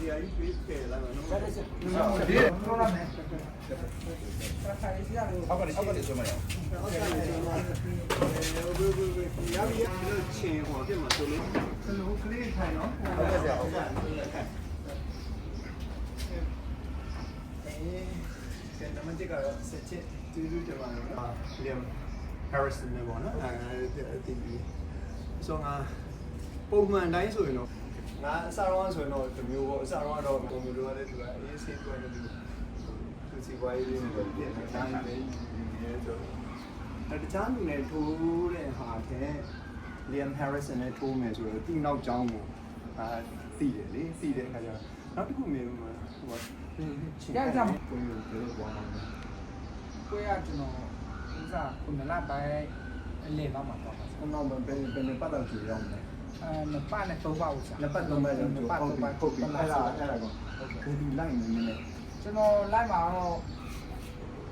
တရားကြီးပြေးကဲလာမှာနော် ဟုတ်ကဲ့ဆိုမရအောင် ဟုတ်ကဲ့ရပြီလို့ချင်းဟောပြမှာဆိုလို့ကျွန်တော်ကလေးထိုင်နော် ဟုတ်ကဲ့ဆရာဟုတ်ကဲ့ ကဲနမတိကတော့ဆက်ချစ်တူတူတမန်နော်လီယမ်ဟယ်ရစ်ဆန်နဲ့ပေါ့နော်အဲဒီဆိုငါပုံမှန်တိုင်းဆိုရင်တော့ငါအစတော့ဆိုရင်တော့ဒီမျိုးပေါ့အစတော့ပုံမျိုးလိုရတဲ့သူကအေးဆေးပြောနေတယ်သူစီဝိုင်းလေးတွေပြင်နေတိုင်းပဲရဲဆိုတခြားလူနဲ့ထိုးတဲ့ဟာတဲ့လီယမ်ဟယ်ရစ်ဆန်နဲ့ထိုးမယ်ဆိုတော့သူ့နောက်ကျောင်းကိုသိတယ်လေသိတဲ့အခါကျတော့နောက်တစ်ခုမြင်လို့ဟိုရကြမှာ ကိုမျိုးပြောသွားအောင် ကိုရကျွန်တော်ဥစားခုနလပိုင်းအလေတော့မှာတော့ပါ ။နောက်ဘယ်ပတ်တော့ကြည့်ရအောင်လဲ နှစ်ပတ်နဲ့သုံးပတ်ဥစား ။နှစ်ပတ်သုံးပတ်တော့ဟုတ်ပြီအဲ့ဒါကောဒီလိုက်နေနေ ကျွန်တော်လိုက်မှာတော့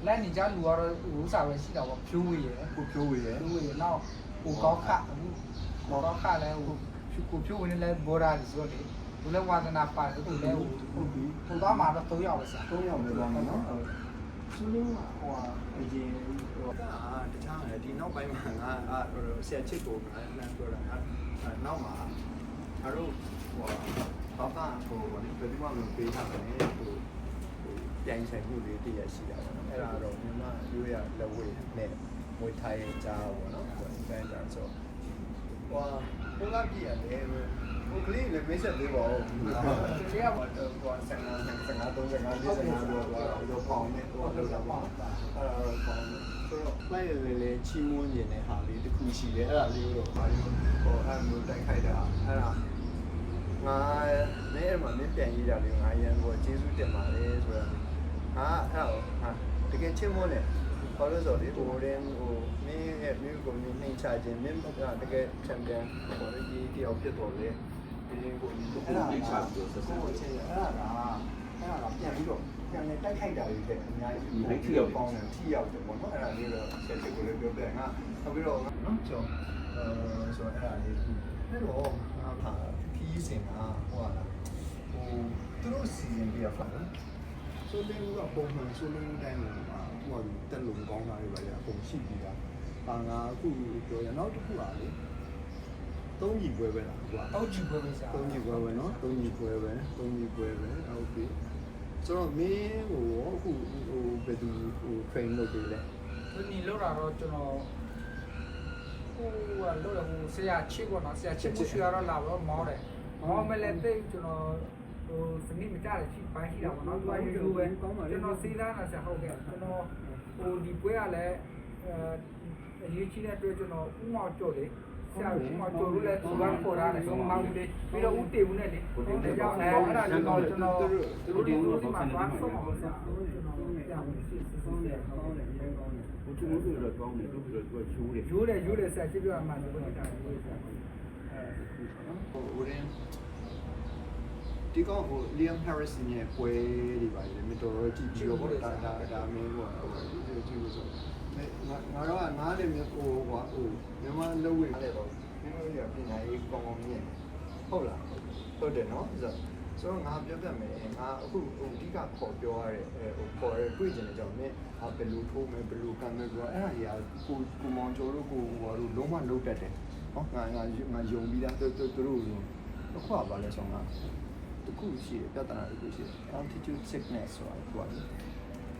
လိုက်နေကြလူကတော့ဥစားပဲရှိတာပေါ့ဖြိုးဝေးရယ် ကိုဖြိုးဝေးရဲ့ ဖြိုးဝေးရယ်နောက်ဟိုကောက်ခဟိုကောက်ခလည်းဟိုကိုဖြိုးဝေးနဲ့လည်းဘောရာဆိုတော့လေသူလည်းဝါသနာပါတယ်သူလည်းဟုတ်ပြီ ဟိုသွားမှာတော့3ယောက်ပဲစား 3ယောက်ပဲသွားမှာနော်။သူတို့ဟိုအရင်ဟိုတခြားဒီနောက်ပိုင်းမှာငါဆရာချစ်ကိုငါလမ်းပြောတာနောက်မှာအားတို့ဟိုဘာဟိုဘယ်သူမှမပေးထားတယ်ဟိုပြိုင်ဆိုင်မှုတွေတည့်ရရှိတာပေါ့နော်အဲ့ဒါတော့မြန်မာရိုးရလက်ဝဲနဲ့ငွေထိုင်ကြားပေါ့နော်ဘန်ဒါဆိုဟိုဘုရားပြရတယ်ဟိုကလေးလည်းမေးဆက်သေးပါဦး ။ကျေးပါ ဟိုဆန်နာ35 35 45တော့ပေါင်းနေဟိုလောက်တာပါအဲ့ဒါတော့ပေါင်းနေဆိုတော့လိုက်ရလေချီးမွမ်းခြင်းတဲ့ဟာလေးတစ်ခုရှိတယ်အဲ့ဒါလေးတော့ဘာလို့ဟိုအဲ့လိုတိုက်ခိုက်တာအဲ့ဒါငါနဲ့မှမပြန်ရေးတာလေငါရန်ကိုကျေးဇူးတင်ပါတယ်ဆိုတော့ဟာအဲ့ဟာတကယ်ချီးမွမ်းတယ်ဘာလို့ဆိုတော့ဒီဟိုရင်ဟိုမင်းရဲ့မြို့ကိုနှိမ့်ချခြင်းမင်းကတကယ်ချန်ပီယံဟိုဒီတယောက်ဖြစ်တော်လေဒီကိုအဲ့ဒါလေးချပြီးတော့ဆက်ဆက်ချင်းအဲ့ဒါကပြန်ပြီးတော့ပြန်လေတိုက်ခိုက်တာတွေတဲ့အများကြီးထိရောက်ပေါင်းတယ်ထိရောက်တယ်ပေါ့နော်အဲ့ဒါလေးတော့ဆက်စစ်ကိုလည်းပြောပြငါနောက်ပြီးတော့နော်ကျော်ဆိုအဲ့ဒါလေးအဲ့တော့အခါခီးစင်ကဟိုဟာဟိုသူတို့စီစဉ်ပြရပါလားဆိုတဲ့ကပုံမှန်ဆိုလုံးတိုင်းမှာဟိုတက်လုံကောင်းတာတွေပါလေအကုန်ရှိပြီးတာဟာငါအခုပြောရနောက်တစ်ခုပါလေ3ကြီးပွဲပဲလားကွာ တောက်ကြည့်ပွဲပဲစား 3ကြီးပွဲပဲเนาะ3ကြီးပွဲပဲ3ကြီးပွဲပဲဟုတ်ပြီဆိုတော့မင်းဟိုအခုဟိုဘယ်သူဟို train လုပ်ပေးလဲ ။ဒီနေ့လောက်တာတော့ကျွန်တော်ဟိုလောက်ရဟိုဆရာချစ်ပေါ့နော်ဆရာချစ်မှုရှိရတော့လာတော့မောင်းတယ်။မောင်းမလဲသိကျွန်တော်ဟိုစနစ်မကြတဲ့ရှိပိုင်းရှိတာပေါ့နော်။သူကယူယူပဲကျွန်တော်စေးလာတာဆရာဟုတ်ကဲ့ကျွန်တော်ဟိုဒီပွဲကလည်းအရေးကြီးတဲ့အတွက်ကျွန်တော်ဥမောက်ကြော်လေဆရာဥမောက်ကြော်လို့လည်းသူကပေါ်ရတယ်ဆုံးမောင်းလေးပြီးတော့ဥတေဦးနဲ့လေဒါကြောင့်အဲ့ဒါကျွန်တော်သူတို့ဒီလိုဒီမှာဘာဆုံးအောင်ဆရာကျွန်တော်ကြာမှုရှိဆုံးတယ်ကောင်းတယ်အရင်ကောင်းတယ် ဟိုသူတို့ကတော့ကောင်းတယ်သူတို့ကတော့ချိုးတယ် ရိုးတယ်ဆရာရှိပြမှန်တယ်ဘယ်လိုတာလဲဆရာ ဟိုရင်ဒီကောင်ဟို Liam Harrison ရဲ့ပွဲတွေပါလေမတော်တော့ကြည့်ပြီးတော့ဒါမင်းကဟိုကြည့်လို့ဆိုငါတော့နားလေဟိုမြန်မာလုံးဝတယ်တော့မင်းတို့ရပြင်နိုင်ကောင်းကောင်းမြင်ဟုတ်လားဟုတ်တယ်နော်ဆိုတော့ငါပြောပြမယ်ငါအခုအဓိကခေါ်ပြောရတဲ့ဟိုခေါ်ရတွေ့ကျင်တဲ့ကြောင့်မင်းဘယ်လိုထိုးမယ်ဘယ်လိုကမ်းမယ်ဆိုတော့အဲ့ဒါကြီးကိုမောင်ကျော်တို့ကိုဟိုလုံးဝလုံးတက်တယ်ဟောငါယုံပြီးသားသူတို့တော့ခွာပါလဲဆောင်တာတခုရှိတယ်ပြဿနာတခုရှိတယ် altitude sickness ဆိုတာ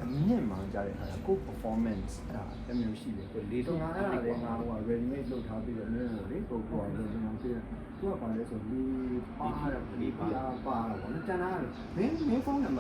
အမြင့်မှကြားတဲ့အခါကို performance အဲ့ဒါတမျိုးရှိတယ်လေတော့ငါအဲ့ဒါလည်းငါဟို ready made လုပ်ထားပြီးတော့မျိုးလေကိုလို့ကျွန်တော်ပြသူကပါလဲဆိုလေပါတာပါတာပေါ့နော်တန်တာမင်းဖုန်းနံပါတ်